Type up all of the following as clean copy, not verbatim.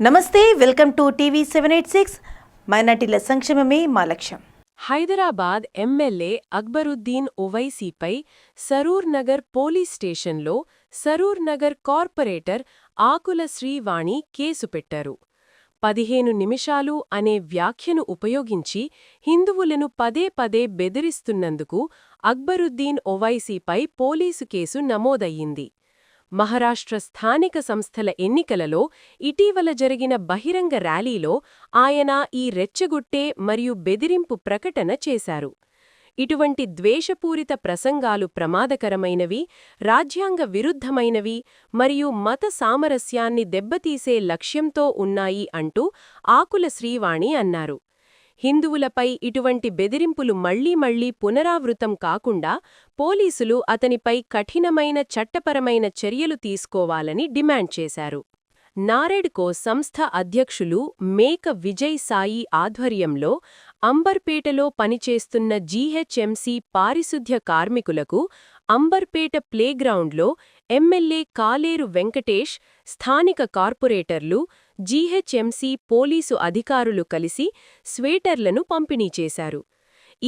నమస్తే, welcome to TV 786. మైనార్టీల సంక్షేమమే మా లక్ష్యం. హైదరాబాద్ ఎమ్మెల్యే అక్బరుద్దీన్ ఓవైసీపై సరూర్ నగర్ పోలీస్ స్టేషన్లో సరూర్ నగర్ కార్పొరేటర్ ఆకుల శ్రీవాణి కేసు పెట్టారు. 15 నిమిషాలు అనే వ్యాఖ్యను ఉపయోగించి హిందువులను పదే పదే బెదిరిస్తున్నందుకు అక్బరుద్దీన్ ఓవైసీపై పోలీసు కేసు నమోదయ్యింది. మహారాష్ట్ర స్థానిక సంస్థల ఎన్నికలలో ఇటీవల జరిగిన బహిరంగ ర్యాలీలో ఆయన ఈ రెచ్చగొట్టే మరియు బెదిరింపు ప్రకటన చేశారు. ఇటువంటి ద్వేషపూరిత ప్రసంగాలు ప్రమాదకరమైనవి, రాజ్యాంగ విరుద్ధమైనవి మరియు మత సామరస్యాన్ని దెబ్బతీసే లక్ష్యంతో ఉన్నాయి అంటూ ఆకుల శ్రీవాణి అన్నారు. హిందువులపై ఇటువంటి బెదిరింపులు మళ్లీ పునరావృతం కాకుండా పోలీసులు అతనిపై కఠినమైన చట్టపరమైన చర్యలు తీసుకోవాలని డిమాండ్ చేశారు. నారెడ్కో సంస్థ అధ్యక్షులు మేక విజయ్ సాయి ఆధ్వర్యంలో అంబర్పేటలో పనిచేస్తున్న జీహెచ్ఎంసీ పారిశుద్ధ్య కార్మికులకు అంబర్పేట ప్లేగ్రౌండ్లో ఎమ్మెల్యే కాలేరు వెంకటేష్, స్థానిక కార్పొరేటర్లు, జీహెచ్ఎంసీ పోలీసు అధికారులు కలిసి స్వేటర్లను పంపిణీ చేశారు.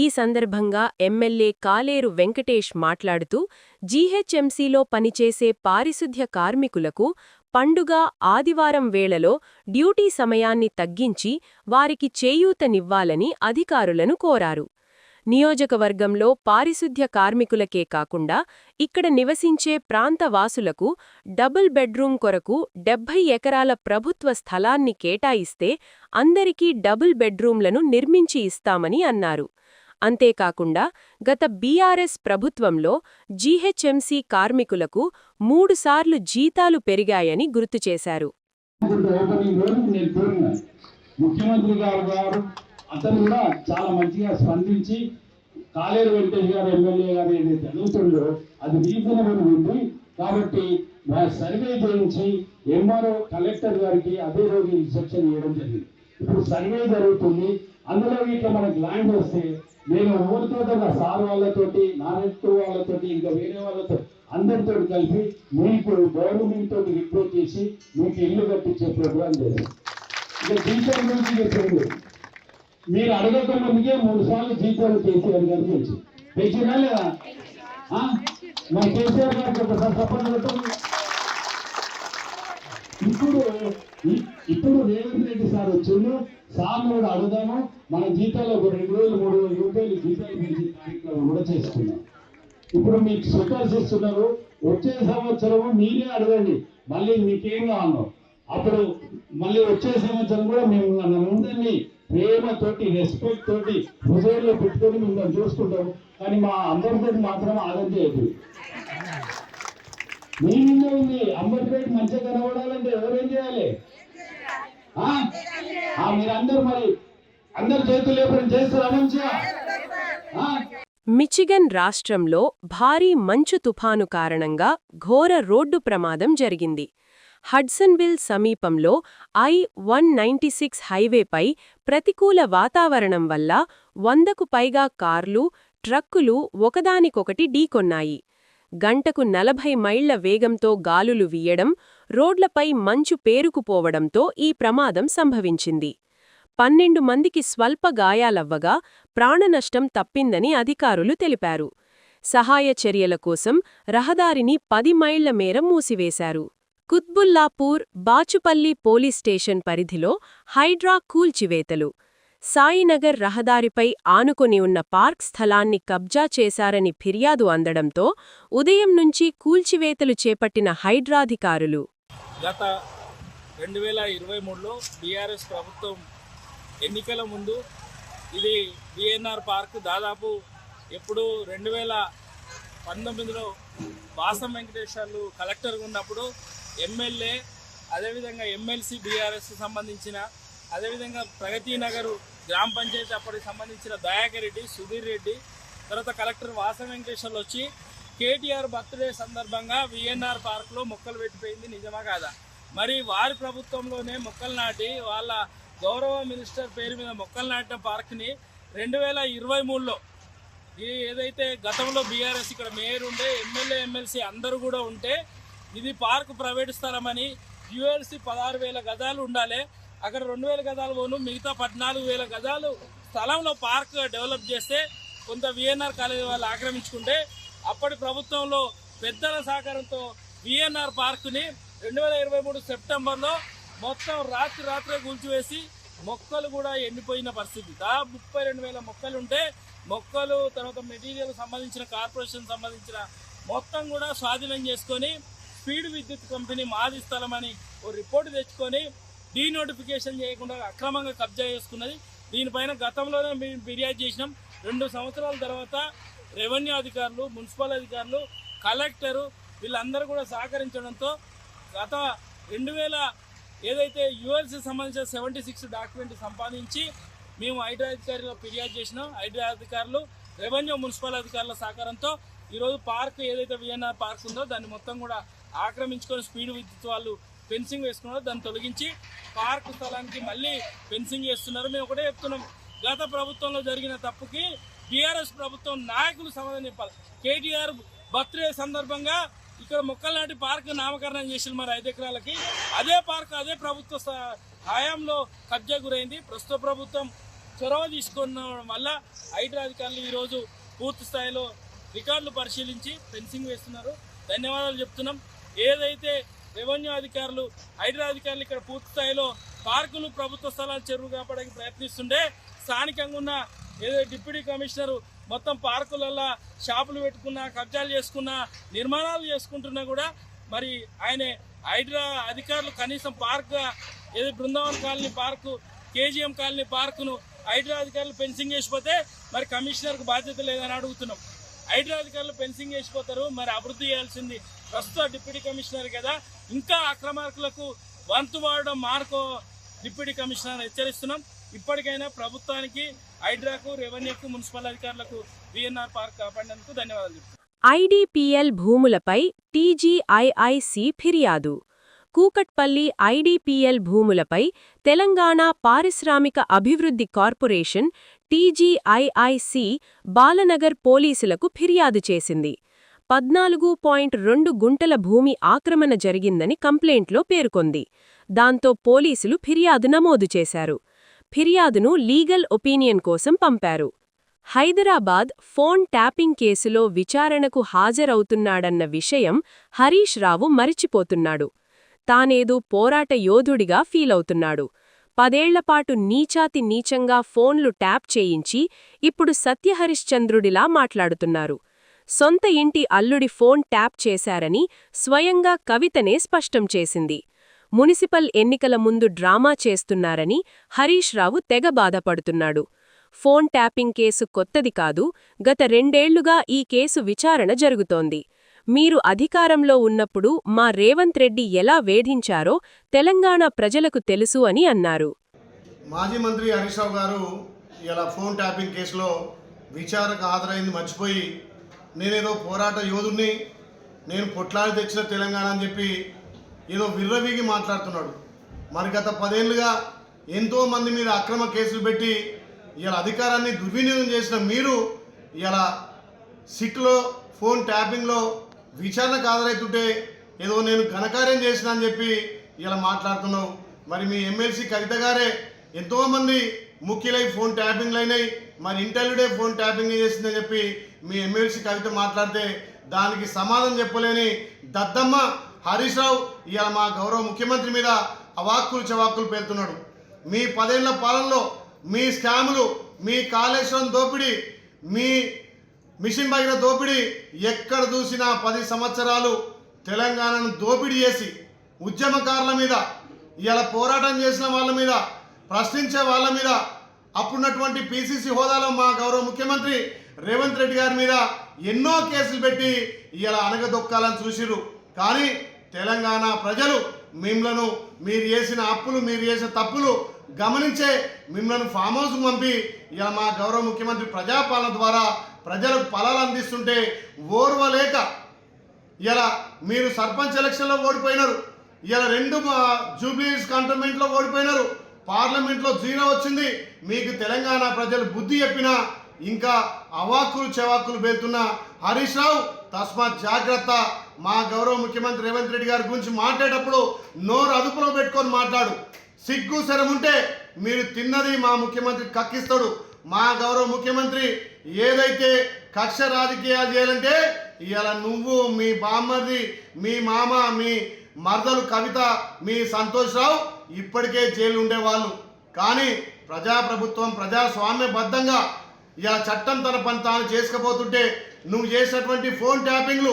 ఈ సందర్భంగా ఎమ్మెల్యే కాలేరు వెంకటేష్ మాట్లాడుతూ జీహెచ్ఎంసీలో పనిచేసే పారిశుద్ధ్య కార్మికులకు పండుగ, ఆదివారం వేళలో డ్యూటీ సమయాన్ని తగ్గించి వారికి చేయూతనివ్వాలని అధికారులను కోరారు. నియోజకవర్గంలో పారిశుద్ధ్య కార్మికులకే కాకుండా ఇక్కడ నివసించే ప్రాంతవాసులకు డబుల్ బెడ్రూం కొరకు 70 ఎకరాల ప్రభుత్వ స్థలాన్ని కేటాయిస్తే అందరికీ డబుల్ బెడ్రూంలను నిర్మించి ఇస్తామని అన్నారు. అంతేకాకుండా గత బీఆర్ఎస్ ప్రభుత్వంలో జీహెచ్ఎంసీ కార్మికులకు 3 సార్లు జీతాలు పెరిగాయని గుర్తుచేశారు. ముఖ్యమంత్రి గారు అతను కూడా చాలా మంచిగా స్పందించి కాలేరు వెంకటేష్ గారు ఎమ్మెల్యే గారు ఏదైతే అడుగుతుండో అది రీజనబుల్ ఉంది కాబట్టి సర్వే చేయించి ఎంఆర్ఓ కలెక్టర్ గారికి అదే రోజు ఇన్స్ట్రక్షన్ ఇవ్వడం జరిగింది. ఇప్పుడు సర్వే జరుగుతుంది. అందులో ఇట్లా మనకు ల్యాండ్ వస్తే నేను ఎవరితో సార్ వాళ్ళతోటి, నారెడ్కో వాళ్ళతోటి, ఇంకా వేరే వాళ్ళతో అందరితో కలిపి మీకు గవర్నమెంట్ తోటి రిపోర్ట్ చేసి మీకు ఇల్లు కట్టించే ప్రోగ్రాం చేశాను. ఇక జీతం గురించి చెప్పండి. మీరు అడగక ముందుకే 3 సార్లు జీతాలు కేసీఆర్ గారు పెంచినా లేదా? మన కేసీఆర్ గారికి ఒకసారి సపోర్ట్ పెట్టండి. ఇప్పుడు రేవంత్ రెడ్డి సార్ వచ్చిండు. సార్ కూడా అడుగుదాము. మన జీతాలు ఒక 2,000, 3,000 రూపాయలు జీతాలు పెంచి కార్యక్రమం కూడా చేసుకున్నాం. ఇప్పుడు మీకు సుఖాసిస్తున్నారు. వచ్చే సంవత్సరము మీరే అడగండి మళ్ళీ మీకేం కావాలో. అప్పుడు మళ్ళీ వచ్చే సంవత్సరం కూడా మేము అందరినీ ప్రేమతోటి, రెస్పెక్ట్ తోటి హృదయంలో పెట్టుకొని మిమ్మల్ని చూసుకుంటాము. కానీ మా అంబర్పేట మాత్రం ఆగం చేయదు. మీ మీద ఉంది. అంబర్పేట మంచిగా కనబడాలంటే ఎవరేం చేయాలి? మీరందరూ మరి అందరు చేతులు లేపడం చేస్తారా మంచిగా? మిచిగన్ రాష్ట్రంలో భారీ మంచు తుఫాను కారణంగా ఘోర రోడ్డు ప్రమాదం జరిగింది. హడ్సన్విల్ సమీపంలో I-196 హైవేపై ప్రతికూల వాతావరణం వల్ల 100కు పైగా కార్లు, ట్రక్కులు ఒకదానికొకటి ఢీకొన్నాయి. గంటకు 40 మైళ్ల వేగంతో గాలులు వీయడం, రోడ్లపై మంచు పేరుకుపోవడంతో ఈ ప్రమాదం సంభవించింది. 12 మందికి స్వల్ప గాయాలవ్వగా ప్రాణనష్టం తప్పిందని అధికారులు తెలిపారు. సహాయ చర్యల కోసం రహదారిని 10 మైళ్ల మేర మూసివేశారు. కుత్బుల్లాపూర్, బాచుపల్లి పోలీస్ స్టేషన్ పరిధిలో హైడ్రా కూల్చివేతలు. సాయినగర్ రహదారిపై ఆనుకొని ఉన్న పార్క్ స్థలాన్ని కబ్జా చేశారని ఫిర్యాదు అందడంతో ఉదయం నుంచి కూల్చివేతలు చేపట్టిన హైడ్రాధికారులు గత 2023లో బీఆర్ఎస్ ప్రభుత్వం ఎన్నికల ముందు ఇది బిఎన్ఆర్ పార్క్ దాదాపు ఎప్పుడు 2019లో వాసం వెంకటేశ్వర్లు కలెక్టర్గా ఉన్నప్పుడు ఎమ్మెల్యే, అదేవిధంగా ఎమ్మెల్సీ బీఆర్ఎస్ సంబంధించిన, అదేవిధంగా ప్రగతి నగర్ గ్రామ పంచాయతీ అప్పటికి సంబంధించిన దయాకర్ రెడ్డి, సుధీర్ రెడ్డి, తర్వాత కలెక్టర్ వాసం వెంకటేశ్వర్లు వచ్చి కేటీఆర్ బర్త్డే సందర్భంగా విఎన్ఆర్ పార్క్లో మొక్కలు పెట్టిపోయింది నిజమా కాదా? మరి వారి ప్రభుత్వంలోనే మొక్కలు నాటి వాళ్ళ గౌరవ మినిస్టర్ పేరు మీద మొక్కలు నాటిన పార్క్ని 2023లో ఏదైతే గతంలో బీఆర్ఎస్ ఇక్కడ మేయర్ ఉండే, ఎమ్మెల్యే, ఎమ్మెల్సీ అందరూ కూడా ఉంటే ఇది పార్కు ప్రైవేట్ స్థలమని యుఎల్సి 16,000 గజాలు ఉండాలి, అక్కడ 2,000 గజాలు పోను, మిగతా 14,000 గజాలు స్థలంలో పార్క్ డెవలప్ చేస్తే కొంత విఎన్ఆర్ కాలేజీ వాళ్ళు ఆక్రమించుకుంటే అప్పటి ప్రభుత్వంలో పెద్దల సహకారంతో విఎన్ఆర్ పార్కుని 2023 సెప్టెంబర్లో మొత్తం రాత్రే కూల్చివేసి మొక్కలు కూడా ఎండిపోయిన పరిస్థితి. దాదాపు 32,000 మొక్కలు ఉంటే మొక్కలు తర్వాత మెటీరియల్ సంబంధించిన కార్పొరేషన్ సంబంధించిన మొత్తం కూడా స్వాధీనం చేసుకొని స్పీడ్ విద్యుత్ కంపెనీ మాది స్థలమని ఓ రిపోర్టు తెచ్చుకొని డీనోటిఫికేషన్ చేయకుండా అక్రమంగా కబ్జా చేసుకున్నది. దీనిపైన గతంలోనే మేము ఫిర్యాదు చేసినాం. 2 సంవత్సరాల తర్వాత రెవెన్యూ అధికారులు, మున్సిపల్ అధికారులు, కలెక్టరు వీళ్ళందరూ కూడా సహకరించడంతో గత 2000 ఏదైతే యుఎల్సి సంబంధించిన 76 డాక్యుమెంట్ సంపాదించి మేము హైడ్రా అధికారులు ఫిర్యాదు చేసినాం. హైడ్రా అధికారులు, రెవెన్యూ, మున్సిపల్ అధికారుల సహకారంతో ఈరోజు పార్క్ ఏదైతే విఎన్ఆర్ పార్క్ ఉందో దాన్ని మొత్తం కూడా ఆక్రమించుకొని స్పీడ్ విద్యుత్ వాళ్ళు ఫెన్సింగ్ వేసుకున్నారో దాన్ని తొలగించి పార్క్ స్థలానికి మళ్ళీ ఫెన్సింగ్ చేస్తున్నారు. మేము ఒకటే చెప్తున్నాం, గత ప్రభుత్వంలో జరిగిన తప్పుకి టీఆర్ఎస్ ప్రభుత్వం నాయకులు సమాధానం చెప్పాలి. కేటీఆర్ బర్త్డే సందర్భంగా ఇక్కడ మొక్కలు నాటి పార్క్ నామకరణం చేసిన మరి 5 ఎకరాలకి అదే పార్క్ అదే ప్రభుత్వ హయాంలో కబ్జా గురైంది. ప్రస్తుత ప్రభుత్వం చొరవ తీసుకున్న వల్ల హైడ్రా అధికారులు ఈరోజు పూర్తి స్థాయిలో రికార్డులు పరిశీలించి ఫెన్సింగ్ వేస్తున్నారు. ధన్యవాదాలు చెప్తున్నాం. ఏదైతే రెవెన్యూ అధికారులు, హైడ్రా అధికారులు ఇక్కడ పూర్తి స్థాయిలో పార్కులు, ప్రభుత్వ స్థలాలు చెరువు కాపాడడానికి ప్రయత్నిస్తుంటే స్థానికంగా ఉన్న ఏదో డిప్యూటీ కమిషనరు మొత్తం పార్కులలో షాపులు పెట్టుకున్నా, కబ్జాలు చేసుకున్నా, నిర్మాణాలు చేసుకుంటున్నా కూడా మరి ఆయన హైడ్రా అధికారులు కనీసం పార్క్ ఏదో Brindavan colony park, KGM colony పార్కును హైడ్రా అధికారులు ఫెన్సింగ్ చేసిపోతే మరి కమిషనర్కు బాధ్యత లేదని అడుగుతున్నాం. హైడ్రా అధికారులు ఫెన్సింగ్ చేసిపోతారు, మరి అభివృద్ధి చేయాల్సింది ప్రస్తుత డిప్యూటీ కమిషనర్ కదా. ఇంకా అక్రమార్కులకు వంతు వాడడం మార్కో డిప్యూటీ కమిషనర్ హెచ్చరిస్తున్నాం. ఇప్పటికైనా ప్రభుత్వానికి, హైడ్రాకు, రెవెన్యూకు, మున్సిపల్ అధికారులకు విఎన్ఆర్ పార్క్ కాపాడినందుకు ధన్యవాదాలు చెప్తున్నాం. ఐడిపిఎల్ భూములపై టీజీఐఐసి ఫిర్యాదు. కూకట్పల్లి ఐడిపిఎల్ భూములపై తెలంగాణ పారిశ్రామిక అభివృద్ధి కార్పొరేషన్ టీజీఐఐసి బాలనగర్ పోలీసులకు ఫిర్యాదు చేసింది. 14.2 గుంటల భూమి ఆక్రమణ జరిగిందని కంప్లైంట్లో పేర్కొంది. దాంతో పోలీసులు ఫిర్యాదు నమోదు చేశారు. ఫిర్యాదును లీగల్ ఒపీనియన్ కోసం పంపారు. హైదరాబాద్ ఫోన్ ట్యాపింగ్ కేసులో విచారణకు హాజరవుతున్నాడన్న విషయం హరీష్ రావు మరిచిపోతున్నాడు. తానేదో పోరాట యోధుడిగా ఫీలవుతున్నాడు. 10 ఏళ్లపాటు నీచాతి నీచంగా ఫోన్లు ట్యాప్ చేయించి ఇప్పుడు సత్యహరిశ్చంద్రుడిలా మాట్లాడుతున్నారు. సొంత ఇంటి అల్లుడి ఫోన్ ట్యాప్ చేశారని స్వయంగా కవితనే స్పష్టం చేసింది. మునిసిపల్ ఎన్నికల ముందు డ్రామా చేస్తున్నారని హరీష్ రావు తెగ బాధపడుతున్నాడు. ఫోన్ ట్యాపింగ్ కేసు కొత్తది కాదు. గత 2 ఏళ్లుగా ఈ కేసు విచారణ జరుగుతోంది. మీరు అధికారంలో ఉన్నప్పుడు మా రేవంత్ రెడ్డి ఎలా వేధించారో తెలంగాణ ప్రజలకు తెలుసు అని అన్నారు. మాజీ మంత్రి హరీష్ రావు గారు ఇలా ఫోన్ ట్యాపింగ్ కేసులో విచారణకు హాజరైంది మర్చిపోయి నేనేదో పోరాట యోధుడిని, నేను పొట్లాడి తెచ్చిన తెలంగాణ అని చెప్పి ఏదో విర్రవీగి మాట్లాడుతున్నాడు. మరి గత 10 ఏళ్లుగా ఎంతోమంది మీద అక్రమ కేసులు పెట్టి ఇలా అధికారాన్ని దుర్వినియోగం చేసిన మీరు ఇలా సిట్లో ఫోన్ ట్యాపింగ్లో విచారణకు హాజరవుతుంటే ఏదో నేను ఘనకార్యం చేసిన అని చెప్పి ఇలా మాట్లాడుతున్నావు. మరి మీ ఎమ్మెల్సీ కవిత గారే ఎంతోమంది ముఖ్యులై ఫోన్ ట్యాపింగ్లు అయినాయి, మరి ఇంటర్వ్యూడే ఫోన్ ట్యాపింగ్ చేసిందని చెప్పి మీ ఎమ్మెల్సీ కవిత మాట్లాడితే దానికి సమాధానం చెప్పలేని దద్దమ్మ హరీష్ రావు ఇవాళ మా గౌరవ ముఖ్యమంత్రి మీద అవాక్కులు చవాక్కులు పేలుతున్నాడు. మీ 10 ఏళ్ల పాలనలో మీ స్కాములు, మీ కాళేశ్వరం దోపిడీ, మీ మిషన్ భగీరథ దోపిడీ ఎక్కడ చూసినా 10 సంవత్సరాలు తెలంగాణను దోపిడీ చేసి ఉద్యమకారుల మీద, ఇలా పోరాటం చేసిన వాళ్ళ మీద, ప్రశ్నించే వాళ్ళ మీద, అప్పుడున్నటువంటి పిసిసి హోదాలో మా గౌరవ ముఖ్యమంత్రి రేవంత్ రెడ్డి గారి మీద ఎన్నో కేసులు పెట్టి ఇలా అనగదొక్కాలని చూసిరు. కానీ తెలంగాణ ప్రజలు మిమ్మలను, మీరు చేసిన అప్పులు, మీరు చేసిన తప్పులు గమనించే మిమ్మల్ని ఫామ్ హౌస్కు పంపి ఇలా మా గౌరవ ముఖ్యమంత్రి ప్రజాపాలన ద్వారా ప్రజలకు ఫలాలు అందిస్తుంటే ఓర్వలేక ఇలా మీరు సర్పంచ్ ఎలక్షన్లో ఓడిపోయినారు, ఇలా 2 జూబ్లీహిల్స్ కంటోన్మెంట్లో ఓడిపోయినారు, పార్లమెంట్లో 0 వచ్చింది. మీకు తెలంగాణ ప్రజలు బుద్ధి చెప్పినా ఇంకా అవాక్కులు చెవాక్కులు పేరుతున్న హరీష్ రావు తస్మాత్ జాగ్రత్త. మా గౌరవ ముఖ్యమంత్రి రేవంత్ రెడ్డి గారి గురించి మాట్లాడేటప్పుడు నోరు అదుపులో పెట్టుకొని మాట్లాడు. సిగ్గు శరం ఉంటే మీరు తిన్నది మా ముఖ్యమంత్రి కక్కిస్తాడు. మా గౌరవ ముఖ్యమంత్రి ఏదైతే కక్ష రాజకీయాలు చేయాలంటే ఇవాళ నువ్వు, మీ బామ్మది, మీ మామ, మీ మరదలు కవిత, మీ సంతోష్ రావు ఇప్పటికే జైలు ఉండేవాళ్ళు. కానీ ప్రజాప్రభుత్వం ప్రజాస్వామ్యబద్ధంగా ఇలా చట్టం తన పని తాను చేసుకుపోతుంటే నువ్వు చేసినటువంటి ఫోన్ ట్యాపింగ్లు,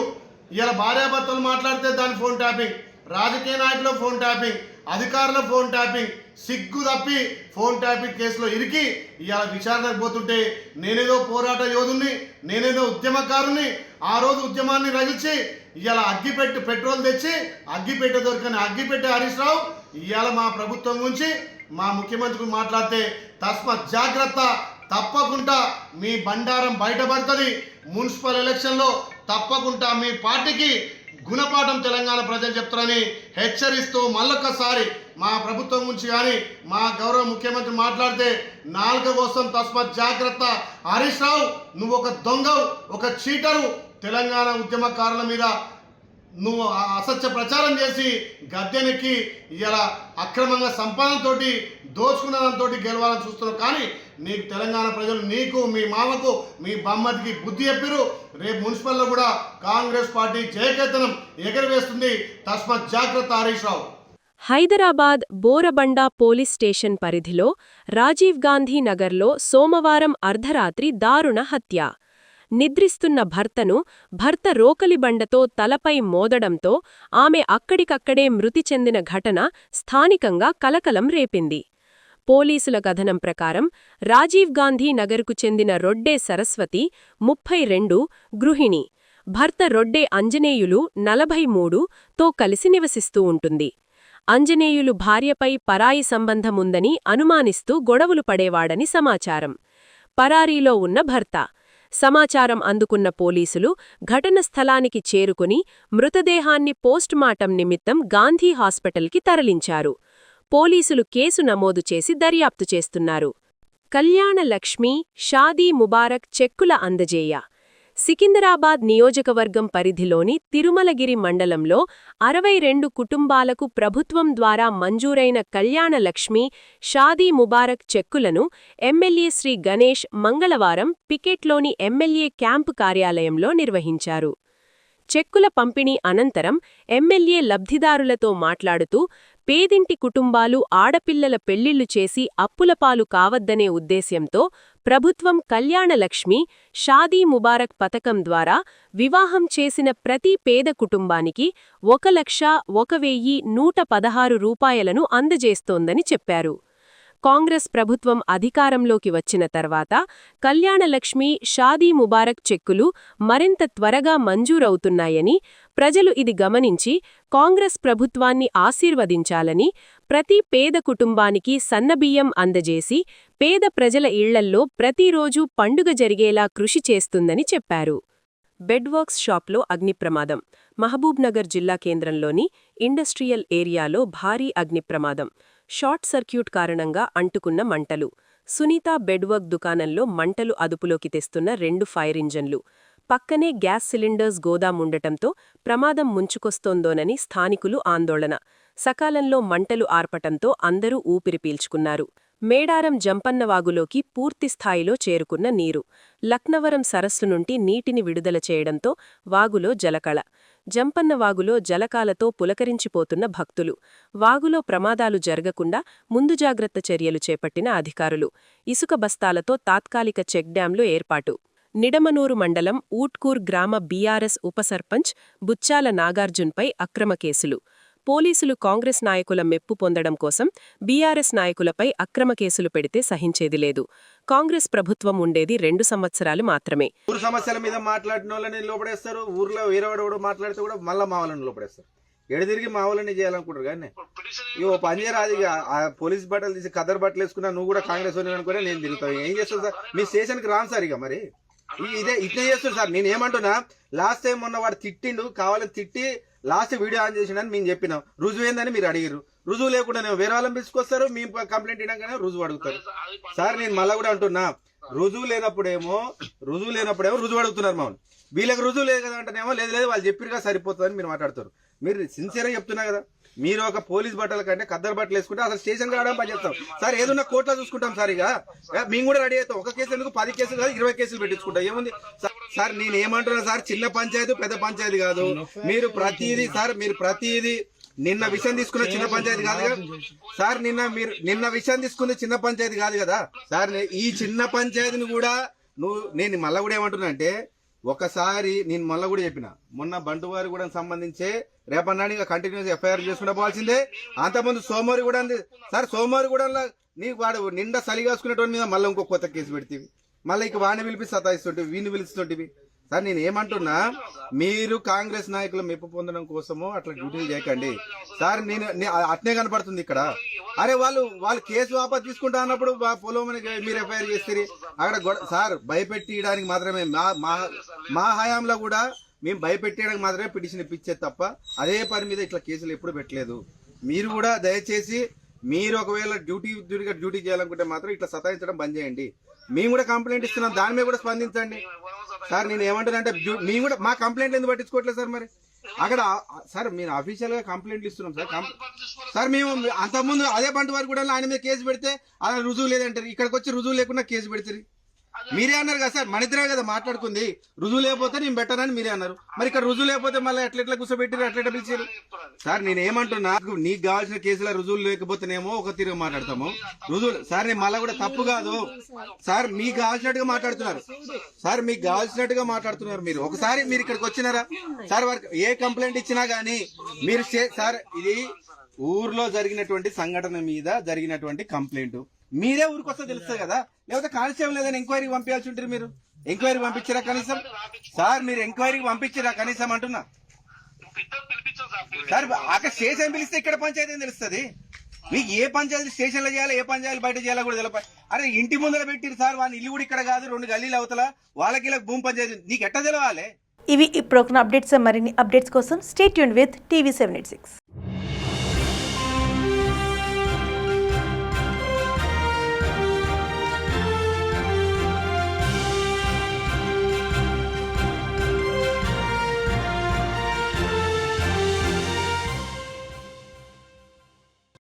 ఇలా భార్యాభర్తలు మాట్లాడితే దాని ఫోన్ ట్యాపింగ్, రాజకీయ నాయకుల ఫోన్ ట్యాపింగ్, అధికారుల ఫోన్ ట్యాపింగ్, సిగ్గు తప్పి ఫోన్ ట్యాపింగ్ కేసులో ఇరికి ఇవాళ విచారణకు పోతుంటే నేనేదో పోరాట యోధుని, నేనేదో ఉద్యమకారుని, ఆ రోజు ఉద్యమాన్ని రగిల్చి ఇవాళ అగ్గిపెట్టి పెట్రోల్ తెచ్చి అగ్గిపెట్టె దొరకని అగ్గిపెట్టె హరీష్ రావు ఇవాళ మా ప్రభుత్వం గురించి మా ముఖ్యమంత్రి మాట్లాడితే తస్మాత్ జాగ్రత్త, తప్పకుండా మీ బండారం బయటపడుతుంది. మున్సిపల్ ఎలక్షన్లో తప్పకుండా మీ పార్టీకి గుణపాఠం తెలంగాణ ప్రజలు చెప్తారని హెచ్చరిస్తూ మళ్ళొక్కసారి మా ప్రభుత్వం గురించి కానీ మా గౌరవ ముఖ్యమంత్రి మాట్లాడితే నాలుక కోసం తస్మాత్ జాగ్రత్త. హరీష్ రావు నువ్వు ఒక దొంగవు, ఒక చీటరు. తెలంగాణ ఉద్యమకారుల మీద నువ్వు అసత్య ప్రచారం చేసి గద్దెనెక్కి ఇలా అక్రమంగా సంపాదనతో దోచుకున్నదంతో గెలవాలని చూస్తున్నావు. కానీ నీకు తెలంగాణ ప్రజలు, నీకు, మీ మామకు, మీ బామ్మతికి బుద్ధి చెప్పారు. రేపు మున్సిపల్లో కూడా కాంగ్రెస్ పార్టీ జయకేతనం ఎగరవేస్తుంది. తస్మాత్ జాగ్రత్త హరీష్ రావు. హైదరాబాద్ బోరబండ పోలీస్ స్టేషన్ పరిధిలో రాజీవ్ గాంధీ నగర్లో సోమవారం అర్ధరాత్రి దారుణ హత్య. నిద్రిస్తున్న భర్త రోకలిబండతో తలపై మోదడంతో ఆమె అక్కడికక్కడే మృతి చెందిన ఘటన స్థానికంగా కలకలం రేపింది. పోలీసుల కథనం ప్రకారం రాజీవ్ గాంధీ నగర్కు చెందిన రొడ్డే సరస్వతి 32 గృహిణి. భర్త రొడ్డే అంజనేయులు 43తో కలిసి నివసిస్తూ ఉంటుంది. అంజనేయులు భార్యపై పరాయి సంబంధముందని అనుమానిస్తూ గొడవలు పడేవాడని సమాచారం. పరారీలో ఉన్న భర్త. సమాచారం అందుకున్న పోలీసులు ఘటన స్థలానికి చేరుకుని మృతదేహాన్ని పోస్టుమార్టం నిమిత్తం గాంధీ హాస్పిటల్కి తరలించారు. పోలీసులు కేసు నమోదు చేసి దర్యాప్తు చేస్తున్నారు. కళ్యాణ లక్ష్మి, షాదీ ముబారక్ చెక్కుల అందజేయ. సికింద్రాబాద్ నియోజకవర్గం పరిధిలోని తిరుమలగిరి మండలంలో 62 కుటుంబాలకు ప్రభుత్వం ద్వారా మంజూరైన కళ్యాణ లక్ష్మి, షాదీ ముబారక్ చెక్కులను ఎమ్మెల్యే శ్రీ గణేష్ మంగళవారం పికెట్లోని ఎమ్మెల్యే క్యాంపు కార్యాలయంలో నిర్వహించారు. చెక్కుల పంపిణీ అనంతరం ఎమ్మెల్యే లబ్ధిదారులతో మాట్లాడుతూ పేదింటి కుటుంబాలు ఆడపిల్లల పెళ్లిళ్లు చేసి అప్పులపాలు కావద్దనే ఉద్దేశ్యంతో ప్రభుత్వం కళ్యాణలక్ష్మి, షాదీ ముబారక్ పథకం ద్వారా వివాహం చేసిన ప్రతి పేద కుటుంబానికి 1,01,116 రూపాయలను అందజేస్తోందని చెప్పారు. కాంగ్రెస్ ప్రభుత్వం అధికారంలోకి వచ్చిన తర్వాత కళ్యాణలక్ష్మి, షాదీ ముబారక్ చెక్కులు మరింత త్వరగా మంజూరవుతున్నాయని, ప్రజలు ఇది గమనించి కాంగ్రెస్ ప్రభుత్వాన్ని ఆశీర్వదించాలని, ప్రతి పేద కుటుంబానికి సన్నబియ్యం అందజేసి పేద ప్రజల ఇళ్లల్లో ప్రతిరోజూ పండుగ జరిగేలా కృషి చేస్తుందని చెప్పారు. బెడ్వర్క్స్ షాప్లో అగ్నిప్రమాదం. మహబూబ్నగర్ జిల్లా కేంద్రంలోని ఇండస్ట్రియల్ ఏరియాలో భారీ అగ్నిప్రమాదం. షార్ట్ సర్క్యూట్ కారణంగా అంటుకున్న మంటలు. సునీత బెడ్వర్క్ దుకాణంలో మంటలు అదుపులోకి తెస్తున్న 2 ఫైర్ ఇంజన్లు. పక్కనే గ్యాస్ సిలిండర్స్ గోదాముండటంతో ప్రమాదం ముంచుకొస్తోందోనని స్థానికులు ఆందోళన. సకాలంలో మంటలు ఆర్పటంతో అందరూ ఊపిరి పీల్చుకున్నారు. మేడారం జంపన్నవాగులోకి పూర్తిస్థాయిలో చేరుకున్న నీరు. లక్నవరం సరస్సు నుండి నీటిని విడుదల చేయడంతో వాగులో జలకళ. జంపన్నవాగులో జలకాలతో పులకరించిపోతున్న భక్తులు. వాగులో ప్రమాదాలు జరగకుండా ముందు జాగ్రత్త చర్యలు చేపట్టిన అధికారులు. ఇసుక బస్తాలతో తాత్కాలిక చెక్ డ్యాంలు ఏర్పాటు. నిడమనూరు మండలం ఊట్కూర్ గ్రామ బీఆర్ఎస్ ఉప సర్పంచ్ బుచ్చాల నాగార్జున్పై అక్రమ కేసులు. పోలీసులు కాంగ్రెస్ నాయకుల మెప్పు పొందడం కోసం బీఆర్ఎస్ నాయకులపై అక్రమ కేసులు పెడితే సహించేది లేదు. కాంగ్రెస్ ప్రభుత్వం ఉండేది 2 సంవత్సరాలు మాత్రమే. ఊరు సమస్యల మీద మాట్లాడిన వాళ్ళని లోపడేస్తారు. ఊర్లో వేరేవాడు మాట్లాడితే కూడా మళ్ళా మా వాళ్ళని లోపడేస్తారు. ఎడదిరిగి మా వాళ్ళని చేయాలనుకుంటారు. కానీ ఇవో పని చేయరాదు. పోలీస్ బట్టలు తీసి కదర్ బట్టలు వేసుకున్నా నువ్వు కూడా కాంగ్రెస్ అనుకునే నేను తిరుగుతావు. ఏం చేస్తావు సార్? మీ స్టేషన్కి రాను సార్. ఇక మరి ఇదే ఇట్లా చేస్తుంది సార్. నేను ఏమంటున్నా, లాస్ట్ టైం మొన్న వాడు తిట్టిండు, కావాలని తిట్టి లాస్ట్ వీడియో ఆన్ చేసిండని మేము చెప్పినాం. రుజువు ఏందని మీరు అడిగారు. రుజువు లేకుండా వేరే వాళ్ళని పిలుచుకొస్తారు. మేము కంప్లైంట్ ఇవ్వగానే రుజువు అడుగుతారు. సార్ నేను మళ్ళీ కూడా అంటున్నా, రుజువు లేనప్పుడేమో రుజువు అడుగుతున్నారు మమ్మల్ని. వీళ్ళకి రుజువు లేదు కదా అంటేనేమో లేదు వాళ్ళు చెప్పిరుగా సరిపోతుందని మీరు మాట్లాడతారు. మీరు సిన్సియర్గా చెప్తున్నా కదా, మీరు ఒక పోలీస్ బట్టల కంటే ఖద్దరు బట్టలు వేసుకుంటే అసలు స్టేషన్ రావడం పని చేస్తాం సార్. ఏదన్నా కోర్టులో చూసుకుంటాం సార్. ఇక మేము కూడా రెడీ అవుతాం. ఒక కేసు ఎందుకు 10 కేసులు కాదు 20 కేసులు పెట్టించుకుంటాం. ఏముంది సార్, నేను ఏమంటున్నా సార్, చిన్న పంచాయతీ పెద్ద పంచాయతీ కాదు. మీరు ప్రతిదీ నిన్న విషయం తీసుకున్న చిన్న పంచాయతీ కాదు కదా సార్. నిన్న విషయం తీసుకుంది చిన్న పంచాయతీ కాదు కదా సార్. ఈ చిన్న పంచాయతీని కూడా నేను మళ్ళా కూడా ఏమంటున్నా అంటే, ఒకసారి నేను మళ్ళా కూడా చెప్పిన, మొన్న బంటువారి కూడా సంబంధించే రేపన్నాడు ఇక కంటిన్యూస్ ఎఫ్ఐఆర్ చేసుకుంటూ పోవాల్సిందే. అంతకుముందు సోమవారి కూడా సార్, సోమవారి కూడా నీకు వాడు నిండా చలి కాసుకునేటువంటి మీద మళ్ళీ ఇంకో కొత్త కేసు పెడితే మళ్ళీ ఇక వాడిని పిలిపి సతాయిస్తుంటివి, వీడిని పిలుస్తుంటివి సార్. నేను ఏమంటున్నా, మీరు కాంగ్రెస్ నాయకులు మెప్పు పొందడం కోసము అట్లా డ్యూటీలు చేయకండి సార్. నేను అట్నే కనపడుతుంది ఇక్కడ. అరే వాళ్ళు కేసు వాపస్ తీసుకుంటా అన్నప్పుడు పొలం మీరు ఎఫ్ఐఆర్ చేస్తారు అక్కడ సార్. భయపెట్టడానికి మాత్రమే మా హయాంలో కూడా మేము భయపెట్టేయడానికి మాత్రమే పిటిషన్ ఇప్పించేది తప్ప అదే పని మీద ఇట్లా కేసులు ఎప్పుడు పెట్టలేదు. మీరు కూడా దయచేసి మీరు ఒకవేళ డ్యూటీ చేయాలనుకుంటే మాత్రం ఇట్లా సతాయించడం బంద్ చేయండి. మేము కూడా కంప్లైంట్ ఇస్తున్నాం, దాని మీద కూడా స్పందించండి సార్. నేను ఏమంటానంటే, మేము కూడా మా కంప్లైంట్లు ఎందుకు పట్టించుకోవట్లేదు సార్? మరి అక్కడ సార్ మీరు అఫీషియల్ గా కంప్లైంట్లు ఇస్తున్నాం సార్. సార్ మేము అంతకుముందు అదే బంటు వారు కూడా ఆయన మీద కేసు పెడితే అలా రుజువు లేదంటారు. ఇక్కడికి వచ్చి రుజువు లేకుండా కేసు పెడతారు. మీరే అన్నారు కదా సార్, మన ఇద్దరే కదా మాట్లాడుకుంది. రుజువు లేకపోతే నేను బెటర్ మీరే అన్నారు. మరి ఇక్కడ రుజువు లేకపోతే మళ్ళీ ఎట్లా కూర్చోబెట్టారు, ఎట్లా పిలిచారు సార్? నేను ఏమంటున్నా, నీకు కావాల్సిన కేసులో రుజువులు లేకపోతేనేమో ఒక తీరు మాట్లాడతాము. రుజువులు సార్, నేను మళ్ళీ కూడా తప్పు కాదు సార్. మీకు కావాల్సినట్టుగా మాట్లాడుతున్నారు సార్, మీకు కావాల్సినట్టుగా మాట్లాడుతున్నారు. మీరు ఒకసారి మీరు ఇక్కడికి వచ్చినారా సార్? వారికి ఏ కంప్లైంట్ ఇచ్చినా గానీ మీరు సార్, ఇది ఊర్లో జరిగినటువంటి సంఘటన మీద జరిగినటువంటి కంప్లైంట్ మీరే ఊరికి వస్తే తెలుస్తుంది కదా. లేకపోతే కానిస్టేబుల్ లేదని ఎంక్వైరీకి పంపించాల్సి ఉంటారు. మీరు ఎంక్వైరీ పంపించారా కనీసం సార్? మీరు ఎంక్వైరీకి పంపించారా కనీసం అంటున్నా సార్. అక్కడ స్టేషన్ పిలిస్తే ఇక్కడ పంచాయతీ ఏం తెలుస్తుంది మీకు? ఏ పంచాయతీ స్టేషన్లో చేయాలి, ఏ పంచాయతీ బయట చేయాలో కూడా తెలియదు. అరే ఇంటి ముందర పెట్టిరు సార్, వాళ్ళ ఇల్లు కూడా ఇక్కడ కాదు, 2 గల్లీలు అవతల వాళ్ళకి భూమి పంచాయతీ, నీకు ఎట్ట తెలవాలి? ఇవి ఇప్పుడు అప్డేట్స్. మరిన్ని అప్డేట్స్ కోసం స్టే ట్యూన్డ్ విత్ TV 786.